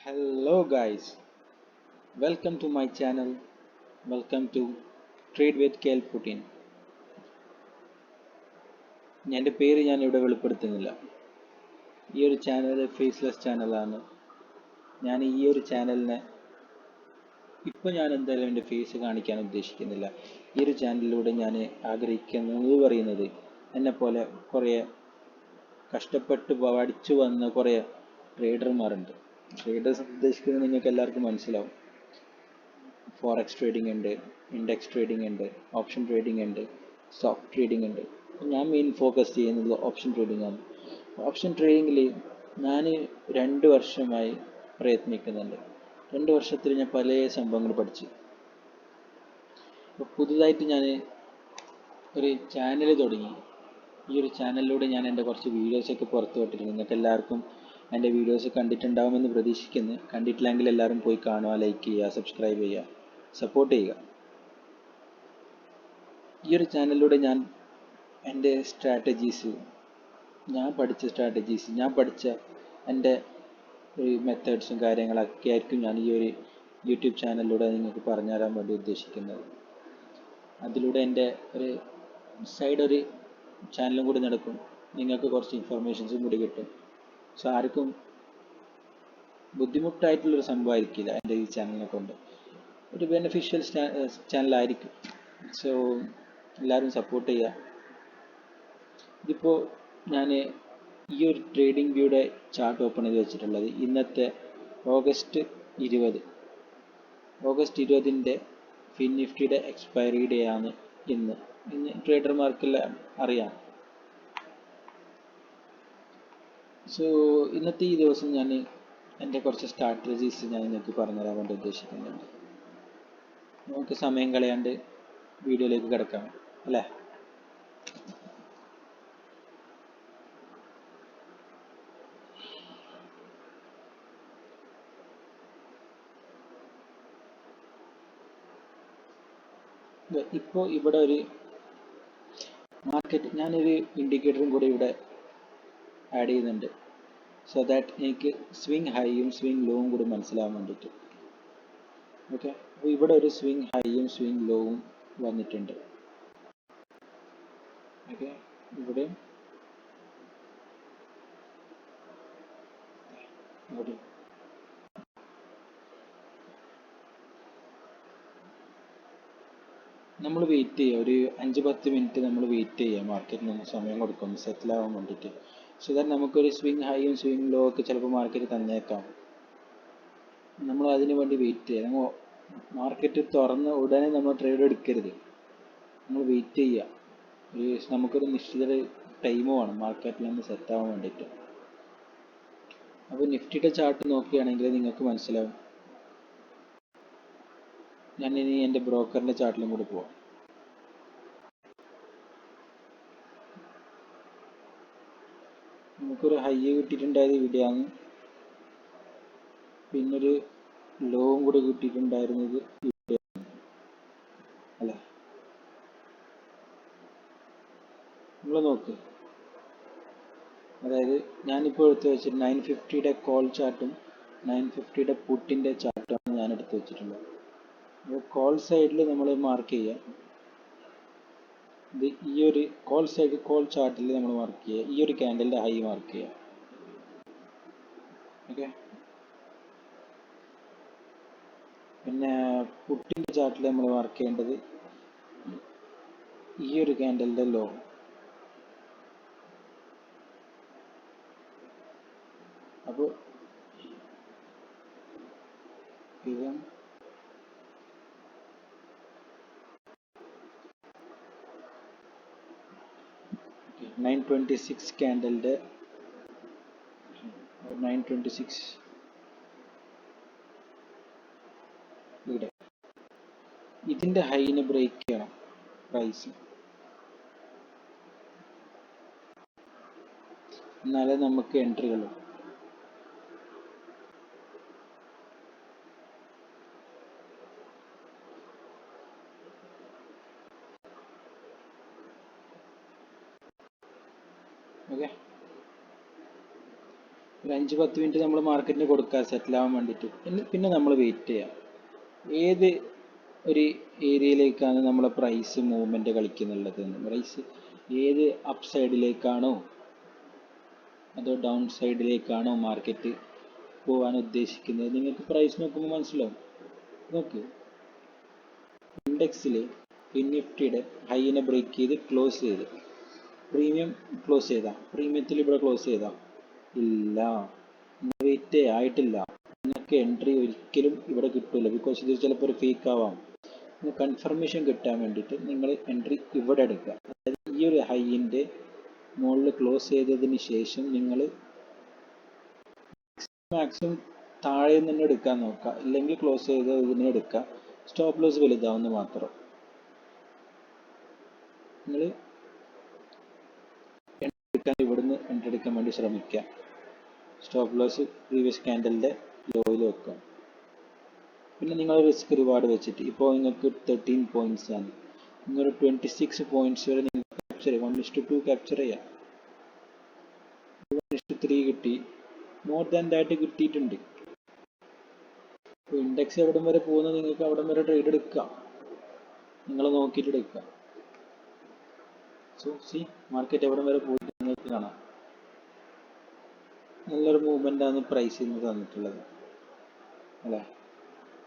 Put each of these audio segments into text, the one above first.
Hello guys, welcome to my channel. Welcome to Trade with KL Putin. എൻ്റെ പേര് ഞാൻ ഇവിടെ വെളിപ്പെടുത്തുന്നില്ല. ഈ ഒരു ചാനൽ ഫേസ്ലെസ് ചാനലാണ്. ഞാൻ ഈ ഒരു ചാനലിനെ ഞാൻ എന്തായാലും എൻ്റെ ഫേസ് കാണിക്കാൻ ഉദ്ദേശിക്കുന്നില്ല. ഈ ഒരു ചാനലിലൂടെ ഞാൻ ആഗ്രഹിക്കുന്നത് പറയുന്നത് എന്നെപ്പോലെ കുറേ കഷ്ടപ്പെട്ട് പഠിച്ചു വന്ന കുറേ ട്രേഡർമാരുണ്ട്. ട്രേഡേഴ്സ് ഉദ്ദേശിക്കുന്നത് നിങ്ങൾക്ക് എല്ലാവർക്കും മനസ്സിലാവും. ഫോറക്സ് ട്രേഡിംഗ് ഉണ്ട്, ഇൻഡെക്സ് ട്രേഡിംഗ് ഉണ്ട്, ഓപ്ഷൻ ട്രേഡിംഗ് ഉണ്ട്, സ്റ്റോക്ക് ട്രേഡിംഗ് ഉണ്ട്. ഞാൻ മെയിൻ ഫോക്കസ് ചെയ്യുന്നത് ഓപ്ഷൻ ട്രേഡിംഗ് ആണ്. ഓപ്ഷൻ ട്രേഡിങ്ങിൽ ഞാൻ 2 വർഷമായി പ്രയത്നിക്കുന്നുണ്ട്. 2 വർഷത്തിൽ ഞാൻ പല സംഭവങ്ങൾ പഠിച്ചു. ഇപ്പോൾ പുതുതായിട്ട് ഞാൻ ഒരു ചാനൽ തുടങ്ങി. ഈ ഒരു ചാനലിലൂടെ ഞാൻ എൻ്റെ കുറച്ച് വീഡിയോസൊക്കെ പുറത്തു വിട്ടിട്ടുണ്ട്. നിങ്ങൾക്ക് എല്ലാവർക്കും എൻ്റെ വീഡിയോസ് കണ്ടിട്ടുണ്ടാവുമെന്ന് പ്രതീക്ഷിക്കുന്നു. കണ്ടിട്ടില്ലെങ്കിൽ എല്ലാവരും പോയി കാണുക, ലൈക്ക് ചെയ്യുക, സബ്സ്ക്രൈബ് ചെയ്യുക, സപ്പോർട്ട് ചെയ്യുക. ഈ ഒരു ചാനലിലൂടെ ഞാൻ എൻ്റെ സ്ട്രാറ്റജീസ്, ഞാൻ പഠിച്ച എൻ്റെ മെത്തേഡ്സും കാര്യങ്ങളൊക്കെ ആയിരിക്കും ഞാൻ ഈ ഒരു യൂട്യൂബ് ചാനലിലൂടെ നിങ്ങൾക്ക് പറഞ്ഞു തരാൻ വേണ്ടി ഉദ്ദേശിക്കുന്നത്. അതിലൂടെ എൻ്റെ ഒരു ചാനലും കൂടി നടക്കും. നിങ്ങൾക്ക് കുറച്ച് ഇൻഫർമേഷൻസും കൂടി കിട്ടും. സോ ആർക്കും ബുദ്ധിമുട്ടായിട്ടുള്ളൊരു സംഭവമായിരിക്കില്ല എൻ്റെ ഈ ചാനലിനെ കൊണ്ട്. ഒരു ബെനിഫിഷ്യൽ ചാനലായിരിക്കും. സോ എല്ലാവരും സപ്പോർട്ട് ചെയ്യുക. ഇതിപ്പോൾ ഞാൻ ഈ ഒരു ട്രേഡിംഗ് വ്യൂയുടെ ചാർട്ട് ഓപ്പൺ ചെയ്ത് വെച്ചിട്ടുള്ളത് ഇന്നത്തെ ഓഗസ്റ്റ് 20. ഓഗസ്റ്റ് 20 ഫിൻ നിഫ്റ്റിയുടെ എക്സ്പയറി ഡേ ആണ് ഇന്ന്. ട്രേഡർമാർക്കെല്ലാം അറിയാം. സോ ഇന്നത്തെ ഈ ദിവസം ഞാൻ എൻ്റെ കുറച്ച് സ്ട്രാറ്റജീസ് ഞാൻ നിങ്ങൾക്ക് പറഞ്ഞുതരാൻ വേണ്ടി ഉദ്ദേശിക്കുന്നുണ്ട്. നമുക്ക് സമയം കളയാണ്ട് വീഡിയോയിലേക്ക് കിടക്കാം അല്ലേ? ഇപ്പോൾ ഇവിടെ ഒരു മാർക്കറ്റ്, ഞാനൊരു ഇൻഡിക്കേറ്ററും കൂടി ഇവിടെ ആഡ് ചെയ്യുന്നുണ്ട്. സോ ദാറ്റ് എനിക്ക് സ്വിങ് ഹൈയും സ്വിങ് ലോവും കൂടി മനസ്സിലാവാൻ വേണ്ടിയിട്ട്. ഓക്കെ, അപ്പോൾ ഇവിടെ ഒരു സ്വിങ് ഹൈയും സ്വിങ് ലോവും വന്നിട്ടുണ്ട്. ഓക്കെ, ഇവിടെ നമ്മൾ വെയിറ്റ് ചെയ്യുക. ഒരു 5-10 മിനിറ്റ് നമ്മൾ വെയിറ്റ് ചെയ്യുക. മാർക്കറ്റിന് സമയം കൊടുക്കും സെറ്റിൽ ആവാൻ വേണ്ടിയിട്ട്. സോ ദാറ്റ് നമുക്കൊരു സ്വിങ് ഹൈയും സ്വിങ് ലോ ഒക്കെ ചിലപ്പോൾ മാർക്കറ്റ് തന്നേക്കാം. നമ്മൾ അതിന് വേണ്ടി വെയിറ്റ് ചെയ്യുക. നമ്മൾ മാർക്കറ്റ് തുറന്ന് ഉടനെ നമ്മൾ ട്രേഡ് എടുക്കരുത്. നമ്മൾ വെയിറ്റ് ചെയ്യുക. നമുക്കൊരു നിശ്ചിത ടൈം വേണം മാർക്കറ്റിൽ നിന്ന് സെറ്റ് ആവാൻ വേണ്ടിയിട്ട്. അപ്പോൾ നിഫ്റ്റിയുടെ ചാർട്ട് നോക്കുകയാണെങ്കിൽ നിങ്ങൾക്ക് മനസ്സിലാവും. ഞാനിനി എൻ്റെ ബ്രോക്കറിൻ്റെ ചാർട്ടിലും കൂടി പോവാം. നമുക്കൊരു ഹൈ കിട്ടിയിട്ടുണ്ടായത് ഇവിടെയാണ്. പിന്നൊരു ലോവും കൂടി കിട്ടിയിട്ടുണ്ടായിരുന്നത് ഇവിടെയാണ് അല്ലേ? നിങ്ങൾ നോക്ക്. അതായത് ഞാനിപ്പോൾ എടുത്ത് വെച്ചിട്ട് 950യുടെ കോൾ ചാർട്ടും 950യുടെ പുട്ടിൻ്റെ ചാർട്ടുമാണ് ഞാൻ എടുത്ത് വെച്ചിട്ടുള്ളത്. അപ്പോൾ കോൾ സൈഡിൽ നമ്മൾ മാർക്ക് ചെയ്യുക. ഇത് ഈ ഒരു കോൾ ചാർട്ടിൽ നമ്മൾ മാർക്ക് ചെയ്യുക. ഈ ഒരു ക്യാൻഡലിൻ്റെ ഹൈ മാർക്ക് ചെയ്യുക. ഓക്കെ, പിന്നെ പുട്ടിൻ്റെ ചാർട്ടിൽ നമ്മൾ മാർക്ക് ചെയ്യേണ്ടത് ഈ ഒരു ക്യാൻഡലിൻ്റെ ലോ. അപ്പോൾ ഇത് 926 ക്യാൻഡലിൻ്റെ 926 ഇവിടെ ഇതിൻ്റെ ഹൈനെ ബ്രേക്ക് ചെയ്യണം പ്രൈസ്. എന്നാലേ നമുക്ക് എൻട്രികളും. ഓക്കെ, ഒരു 5-10 മിനിറ്റ് നമ്മൾ മാർക്കറ്റിന് കൊടുക്കുക സെറ്റിൽ ആവാൻ വേണ്ടിയിട്ട്. പിന്നെ നമ്മൾ വെയിറ്റ് ചെയ്യാം. ഏത് ഒരു ഏരിയയിലേക്കാണ് നമ്മളെ പ്രൈസ് മൂവ്മെൻറ്റ് കളിക്കുന്നുള്ളത്. പ്രൈസ് ഏത് അപ്പ് സൈഡിലേക്കാണോ അതോ ഡൗൺ സൈഡിലേക്കാണോ മാർക്കറ്റ് പോകാൻ ഉദ്ദേശിക്കുന്നത്, നിങ്ങൾക്ക് പ്രൈസ് നോക്കുമ്പോൾ മനസ്സിലാവും. നോക്ക്, ഇൻഡെക്സിൽ നിഫ്റ്റിയുടെ ഹൈനെ ബ്രേക്ക് ചെയ്ത് ക്ലോസ് ചെയ്ത് പ്രീമിയം ക്ലോസ് ചെയ്താ, പ്രീമിയത്തിൽ ഇവിടെ ക്ലോസ് ചെയ്താ ഇല്ല, വെയിറ്റ് ആയിട്ടില്ല. നിങ്ങൾക്ക് എൻട്രി ഒരിക്കലും ഇവിടെ കിട്ടില്ല. ബിക്കോസ് ഇത് ചിലപ്പോൾ ഒരു ഫേക്ക് ആവാം. കൺഫർമേഷൻ കിട്ടാൻ വേണ്ടിയിട്ട് നിങ്ങൾ എൻട്രി ഇവിടെ എടുക്കുക. അതായത് ഈ ഒരു ഹൈൻ്റെ മുകളിൽ ക്ലോസ് ചെയ്തതിന് ശേഷം നിങ്ങൾ മാക്സിമം താഴെ നിന്ന് എടുക്കാൻ നോക്കുക, ഇല്ലെങ്കിൽ ക്ലോസ് ചെയ്തതിനെ എടുക്കുക. സ്റ്റോപ്പ് ലോസ് വലുതാവുന്ന മാത്രം. നിങ്ങൾ ഇവിടുന്ന് എൻട്രി എടുക്കാൻ വേണ്ടി ശ്രമിക്കുക. സ്റ്റോപ്പ് ലോസ് പ്രീവിയസ് ക്യാൻഡലിൻ്റെ ലോയിൽ വെക്കുക. പിന്നെ നിങ്ങൾ റിസ്ക് റിവാർഡ് വെച്ചിട്ട് ഇപ്പോൾ നിങ്ങൾക്ക് 13 പോയിന്റ്സ് ആണ്. നിങ്ങൾ 26 പോയിന്റ്സ് വരെ നിങ്ങൾക്ക് ക്യാപ്ചർ ചെയ്യാം. 1:2 ക്യാപ്ചർ ചെയ്യാം. 1:3 കിട്ടി, മോർ ദാൻ ദാറ്റ് കിട്ടിയിട്ടുണ്ട്. ഇൻഡെക്സ് എവിടം വരെ പോകുന്നത് നിങ്ങൾക്ക് അവിടം വരെ ട്രേഡ് എടുക്കാം, നിങ്ങൾ നോക്കിയിട്ട് എടുക്കുക. സോ സി മാർക്കറ്റ് എവിടം വരെ പോയിട്ട് നിങ്ങൾക്ക് കാണാം. നല്ലൊരു മൂവ്മെൻ്റ് ആണ് പ്രൈസ് ഇന്ന് തന്നിട്ടുള്ളത് അല്ലേ.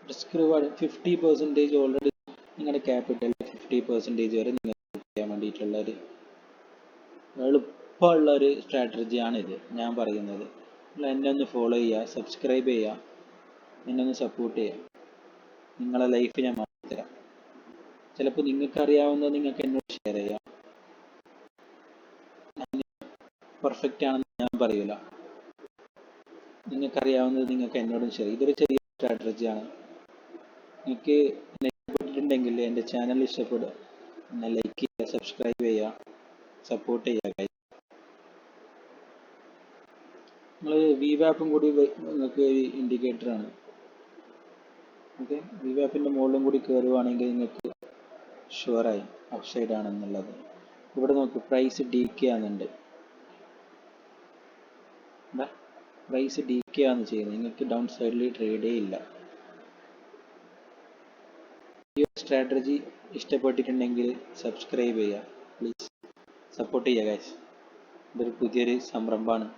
റിസ്ക് റിവാർഡ് 50% ഓൾറെഡി നിങ്ങളുടെ ക്യാപിറ്റൽ 50% വരെ നിങ്ങൾക്ക് ചെയ്യാൻ വേണ്ടിയിട്ടുള്ള ഒരു എളുപ്പമുള്ള ഒരു സ്ട്രാറ്റജിയാണിത് ഞാൻ പറയുന്നത്. നിങ്ങൾ എന്നെ ഒന്ന് ഫോളോ ചെയ്യുക, സബ്സ്ക്രൈബ് ചെയ്യുക, എന്നെ ഒന്ന് സപ്പോർട്ട് ചെയ്യുക. നിങ്ങളെ ലൈഫ് ഞാൻ മാറ്റിത്തരാം. ചിലപ്പോൾ നിങ്ങൾക്ക് അറിയാവുന്നത് നിങ്ങൾക്ക് എന്നോട് ഷെയർ ചെയ്യാം. പെർഫെക്റ്റ് ആണെന്ന് ഞാൻ പറയൂല. നിങ്ങൾക്കറിയാവുന്നത് നിങ്ങൾക്ക് എന്നോടും ഷെയർ. ഇതൊരു ചെറിയ സ്ട്രാറ്റജിയാണ്. നിങ്ങൾക്ക് എന്നെ ഇഷ്ടപ്പെട്ടിട്ടുണ്ടെങ്കിൽ എൻ്റെ ചാനൽ ഇഷ്ടപ്പെടുക, എന്നെ ലൈക്ക് ചെയ്യുക, സബ്സ്ക്രൈബ് ചെയ്യുക, സപ്പോർട്ട് ചെയ്യുക. നിങ്ങൾ VWAPും കൂടി നിങ്ങൾക്ക് ഇൻഡിക്കേറ്ററാണ്. ഓക്കെ, VWAPിൻ്റെ മുകളിലും കൂടി കയറുവാണെങ്കിൽ നിങ്ങൾക്ക് ഷുവറായി അപ്സൈഡ് ആണെന്നുള്ളത്. ഇവിടെ നോക്ക്, പ്രൈസ് DK ആകുന്നുണ്ട്. എന്താ പ്രൈസ് DK ആണ് ചെയ്യുന്നത്. നിങ്ങൾക്ക് ഡൗൺ സൈഡിൽ ട്രേഡേ ഇല്ല. ഈ സ്ട്രാറ്റജി ഇഷ്ടപ്പെട്ടിട്ടുണ്ടെങ്കിൽ സബ്സ്ക്രൈബ് ചെയ്യുക, പ്ലീസ് സപ്പോർട്ട് ചെയ്യുക ഗൈസ്. ഇതൊരു പുതിയൊരു സംരംഭമാണ്.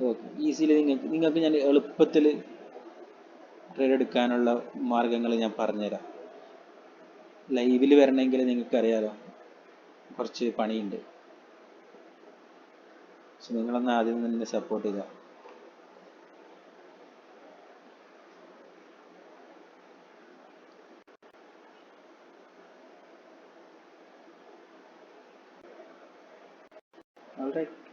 ഓക്കെ, ഈസിലി നിങ്ങൾക്ക് ഞാൻ എളുപ്പത്തിൽ ട്രേഡ് എടുക്കാനുള്ള മാർഗങ്ങൾ ഞാൻ പറഞ്ഞുതരാം. ലൈവിൽ വരണമെങ്കിൽ നിങ്ങൾക്കറിയാലോ കുറച്ച് പണിയുണ്ട്. സോ നിങ്ങളൊന്ന് ആദ്യം തന്നെ സപ്പോർട്ട് ചെയ്യുക. ഓൾറൈറ്റ്.